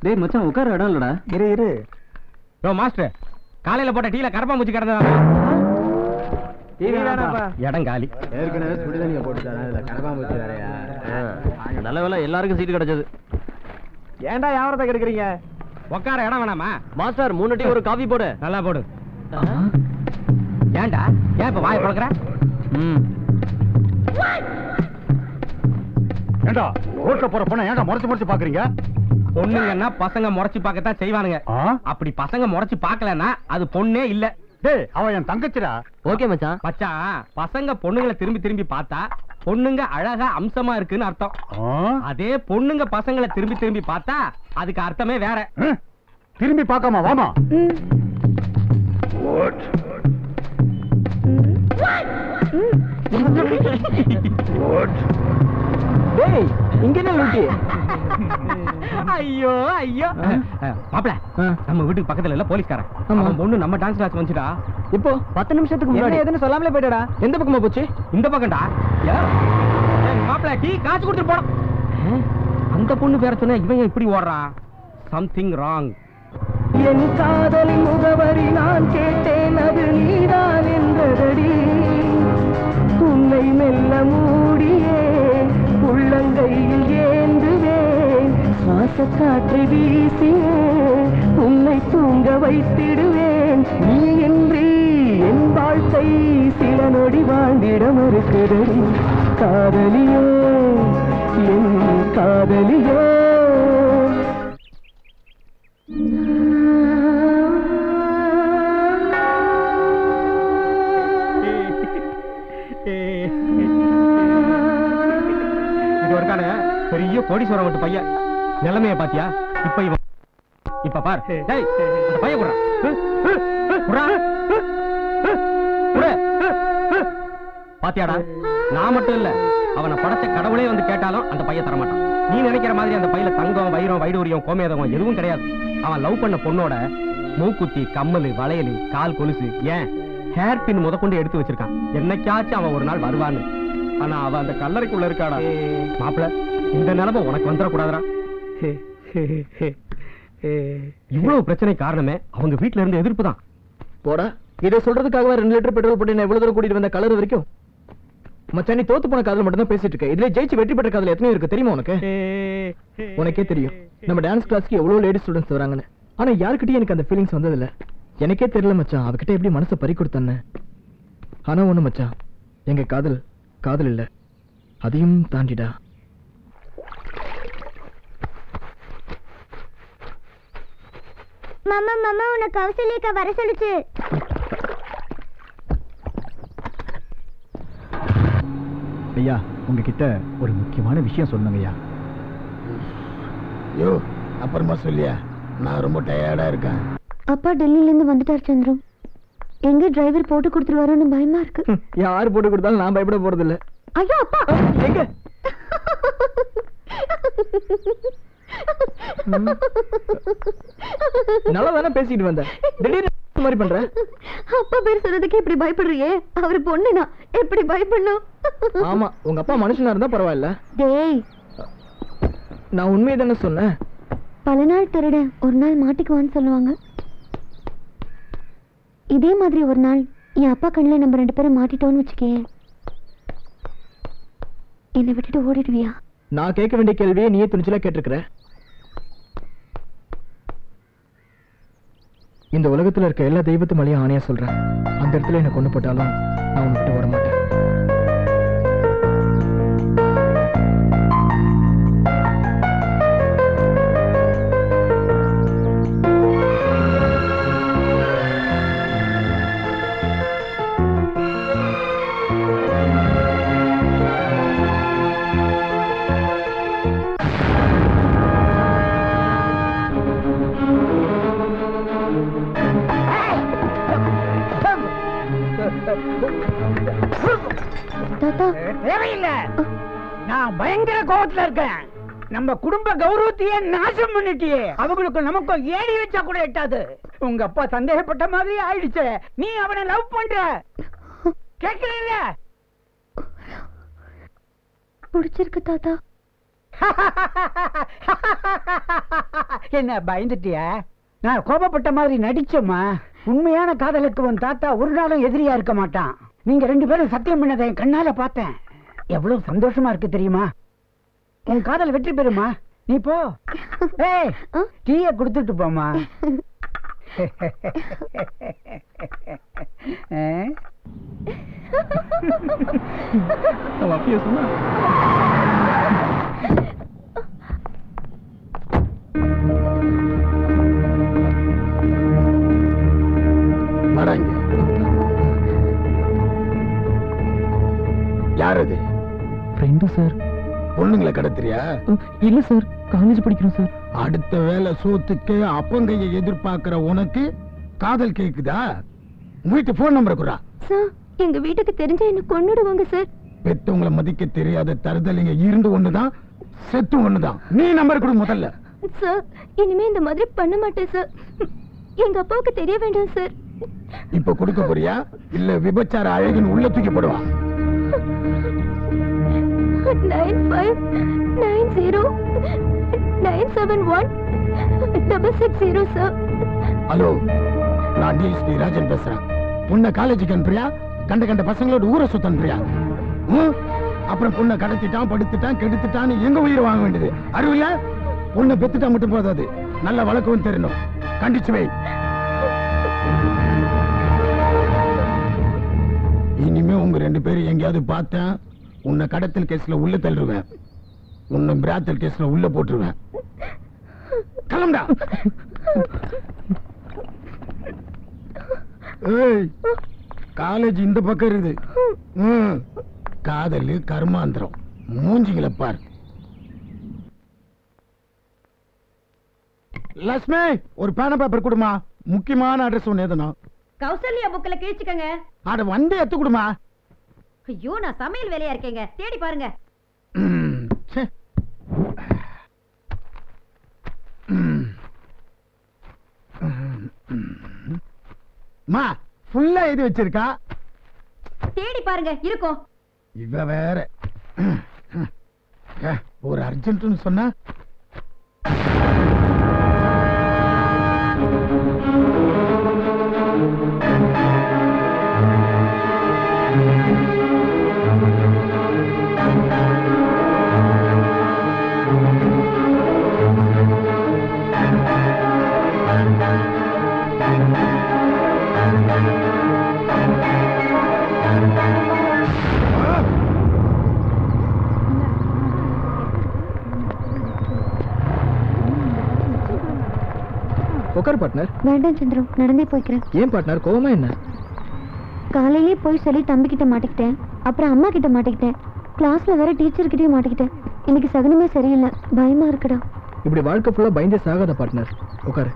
டேய் மச்சான் உட்கார இடம் இல்லடா. இரு இரு. யோ மாஸ்டர், காலையில போட்ட டீல கரப்பாம்பூச்சி கிடந்ததா? இடம் காலி. ஏற்கனவே சுடு தண்ணியை போட்டுட்டாரா, இதுல கரப்பாம்பூச்சி வேறையா? நல்ல வேலை எல்லாருக்கும் சீட்டு கிடைச்சது. ஏன்டா வியாபாரத்தை கெடுக்குறீங்க? உட்கார இடம் வேணாமா? மாஸ்டர் 3 டீ ஒரு காபி போடு. நல்லா போடு. ஏன்டா ஏன் இப்ப வாயை பழக்கிற? ஏண்டா ரோட்ல போற பொண்ணை ஏன்டா முறைச்சு முறைச்சு பாக்குறீங்க? பொண்ணுங்கன்னா பசங்க முறைச்சு பார்க்கத்தான் செய்வானுங்க. அப்படி பசங்க முறைச்சு பார்க்கலன்னா அது பொண்ணே இல்ல. டேய் அவ என் தங்கச்சிடா. ஓகே மச்சான். மச்சான், பசங்க பொண்ணுங்களை திரும்பி திரும்பி பார்த்தா பொண்ணுங்க அழகா அம்சமா இருக்குன்னு அர்த்தம். அதே பொண்ணுங்க பசங்களை திரும்பி திரும்பி பார்த்தா அதுக்கு அர்த்தமே வேற. திரும்பி பார்க்காம வாமா. டேய் இங்க என்ன லூட்டி? ஐயோ ஐயோ மாப்ள, நம்ம வீட்டுக்கு பக்கத்துல இல்ல போலீஸ்காரன். அவன் பொண்ணு நம்ம டான்ஸ் கிளாஸ் வந்துடா. இப்போ 10 நிமிஷத்துக்கு முன்னாடி எதுன்னு சொல்லாமலே போய்டா. எந்த பக்கமா போச்சு? இந்த பக்கம்டா. மாப்ள டீ காசு கொடுத்துட்டு போறோம். அந்த பொண்ணு பேர சொன்னா இவன் இப்படி ஓடுறான். Something wrong. என் காதலின் முகவரி நான் கேட்டேன், அது நீதான் என்றதடி. உன்னை மெல்ல மூடியே உள்ளங்கையில் ஏந்துவேன், சுவாச காற்றை வீசியே உன்னை தூங்க வைத்திடுவேன். நீ இன்றி என் வாழ்க்கை சில நொடி வாழ்ந்திட மறுக்குதடி. காதலியோ என் காதலியோ. பெரிய கோடீஸ்வரம் விட்டு பையன் நிலைமைய பாத்தியா? இப்ப இவன் இப்ப பார். பையன் பாத்தியாடா? நான் மட்டும் இல்ல, அவனை படைச்ச கடவுளே வந்து கேட்டாலும் அந்த பையன் தரமாட்டான். நீ நினைக்கிற மாதிரி அந்த பையில தங்கம், வைரம், வைடூரியம், கோமேதகம் எதுவும் கிடையாது. அவன் லவ் பண்ண பொண்ணோட மூக்குத்தி, கம்மல், வளையல், கால் கொலுசு, ஏன் ஹேர் பின் முதற்கொண்டு எடுத்து வச்சிருக்கான். என்னைக்காச்சும் அவன் ஒரு நாள் வருவான்னு. ஆனா அவன் அந்த கல்லறைக்குள்ள இருக்காடா. மாப்பிள, இந்த நிலைமை உனக்கு வந்துடக்கூடாதா? இவ்வளவு பிரச்சனை காரணமே அவங்க வீட்டுல இருந்து எதிர்ப்பு தான். போடா, இதை சொல்றதுக்காக 2 லிட்டர் பெட்ரோல் போட்டு எவ்வளவு தூரம் கூட்டிட்டு வந்த கலர் வரைக்கும். மச்சான், நீ தோத்து போன காதல் மட்டும் தான் பேசிட்டு இருக்க. இதுல ஜெயிச்சு வெற்றி பெற்ற காதல் எத்தனை இருக்கு தெரியுமா உனக்கு? உனக்கே தெரியும் நம்ம டான்ஸ் கிளாஸ்க்கு எவ்வளவு லேடி ஸ்டூடெண்ட்ஸ் வராங்கன்னு. ஆனா யாருக்கிட்டயும் எனக்கு அந்த ஃபீலிங்ஸ் வந்ததில்ல. எனக்கே தெரியல மச்சான், அவகிட்ட எப்படி மனசை பறி கொடுத்தேன்னு. ஆனா ஒண்ணு மச்சான், எங்க காதல் காதல் இல்ல, அதையும் தாண்டிடா. மாமா மாமா, உன்னை கௌசல்யக்கா வர சொல்லுச்சு. ஐயா, உங்ககிட்ட ஒரு முக்கியமான விஷயம் சொல்லணுங்க ஐயா. யோ, அப்புறமா சொல்லியா, நான் ரொம்ப டயர்டா இருக்கேன். அப்பா டெல்லியில இருந்து வந்துட்டார் சந்திரம். எங்க டிரைவர் போட்டு கொடுத்துருவாரோன்னு பயமா இருக்கு. யாரு போட்டு கொடுத்தாலும் நான் பயப்பட போறது இல்ல. ஐயோ அப்பா, எங்க நல்லா தானே பேசிட்டு வந்தேன், திடீர்னு மாதிரி பண்ற. அப்பா பேர் சொல்றதுக்கு இப்படி பயப்படுறியே? அவர் பொண்ணுனா எப்படி பயப்படணும்? ஆமா, உங்க அப்பா மனுஷனா இருந்தா பரவாயில்ல. டேய், நான் உண்மையை தானே சொன்னேன். பல நாள் திருட ஒரு நாள் மாட்டிக்குவான்னு சொல்லுவாங்க. இதே மாதிரி ஒரு நாள் என் அப்பா கண்ணில் நம்ம 2 பேரும் மாட்டிட்டோம்னு வச்சுக்கே, என்னை விட்டுட்டு ஓடிடுவியா? நான் கேட்க வேண்டிய கேள்வியை நீயே துணிச்சலா கேட்டிருக்கிற. இந்த உலகத்துல இருக்க எல்லா தெய்வத்து மேலேயும் ஆணையா சொல்றேன், அந்த இடத்துல என்ன கொண்டு போட்டாலும் நான் உன்னை விட்டு ஓட மாட்டேன். தேவையில்லை, நான் பயங்கர கோபத்துல இருக்கேன். நம்ம குடும்ப கௌரவத்தையே நாசம் பண்ணிட்டியே. அவங்களுக்கு நமக்கும் ஏறி வச்சா கூட எட்டாது. உங்க அப்பா சந்தேகப்பட்ட மாதிரி ஆயிடுச்சு. நீ அவனை லவ் பண்ற, கேட்கல? பிடிச்சிருக்கு தாத்தா. என்ன பயந்துட்டியா? நான் கோபப்பட்ட மாதிரி நடிச்சோமா? உண்மையான காதலுக்கு உன் தாத்தா ஒரு நாளும் எதிரியா இருக்க மாட்டான். நீங்க 2 பேரும் சத்தியம் பண்ணதை என் கண்ணால பார்த்தேன். எவ்வளவு சந்தோஷமா இருக்கு தெரியுமா? உன் காதல் வெற்றி பெறுமா? நீ போ. ஏய், டீய கொடுத்துட்டு போமா. அப்படியே சொன்னா வராங்க. யார் அது? Friend sir. பொண்ணுங்களை கடத்துறியா? இல்ல சார், காலேஜ் படிக்கிறோம் சார். அடுத்த வேலை சோத்துக்கு அப்பங்கையை எதிர்பார்க்கிற உனக்கு காதல் கேக்குதா? வீட்டு போன் நம்பர் குறா. சார், எங்க வீட்டுக்கு தெரிஞ்ச என்ன கொன்னுடுவாங்க சார். பெத்தவங்களை மதிக்க தெரியாத தருதலிங்க இருந்து ஒண்ணுதான், செத்து ஒண்ணுதான். நீ நம்பர் கொடு முதல்ல. சார், இனிமே இந்த மாதிரி பண்ண மாட்டேன் சார். எங்க அப்பாவுக்கு தெரிய வேண்டாம் சார். இப்ப கொடுக்க போறியா இல்ல விபச்சார அழகின் உள்ள தூக்கி போடுவா? 9590971660 சார். ஹலோ, நான் டிஎஸ்பி ராஜன் பேசுறேன். பொண்ணை காலேஜுக்கு அனுப்புறியா? கண்ட பசங்களோட ஊரை சுத்த அனுப்புறியா? அப்புறம் பொண்ணை கடத்திட்டான், படுத்துட்டான், கெடுத்துட்டான்னு எங்க உயிர் வாங்க வேண்டியது? அறிவில்ல? பொண்ணை பெத்துட்டா மட்டும் போதாது, நல்ல வழக்கம் தெரியணும். கண்டிச்சு வை. இனிமே உங்க 2 பேரும் எங்கேயாவது பார்த்தேன், உன்னை கடத்தல் கேஸ்ல உள்ள தள்ளுவேன், உன்னை பிராத்தல் கேஸ்ல உள்ள போட்டுருவேன். கிளம்புடா. ஏய், காலேஜ் இந்த பக்கம் இருக்குது. காதல் கர்மாந்திரம். மூஞ்சிகளை பார். லட்சுமி, ஒரு பேன பேப்பர் கொடுமா. முக்கியமான அட்ரஸ் ஒண்ணு எதுனா கௌசல்யா புக்ல கிழிச்சுக்கங்க. அட வந்து எத்து கொடுமா. ஐயோ, நான் சமையல் வேலையா இருக்கேங்க, தேடி பாருங்க. மா, ஃபுல்லா எழுதி வச்சிருக்கா. தேடி பாருங்க, இருக்கும். இவ வேற ஒரு அர்ஜென்ட்னு சொன்னா. உட்கார் பார்ட்னர். வேண்டாம் சந்திரம், நடந்தே போய்க்கிறேன். ஏன் பார்ட்னர், கோவமா என்ன? காலையிலே போய் சொல்லி தம்பி கிட்ட மாட்டிக்கிட்டேன், அப்புறம் அம்மா கிட்ட மாட்டிக்கிட்டேன், கிளாஸ்ல வேற டீச்சர் கிட்டயும் மாட்டிக்கிட்டேன். இன்னைக்கு சகனமே சரியில்லை, பயமா இருக்குடா. இப்படி வாழ்க்கை ஃபுல்லா பயந்தே சாகாத பார்ட்னர். உட்காரு.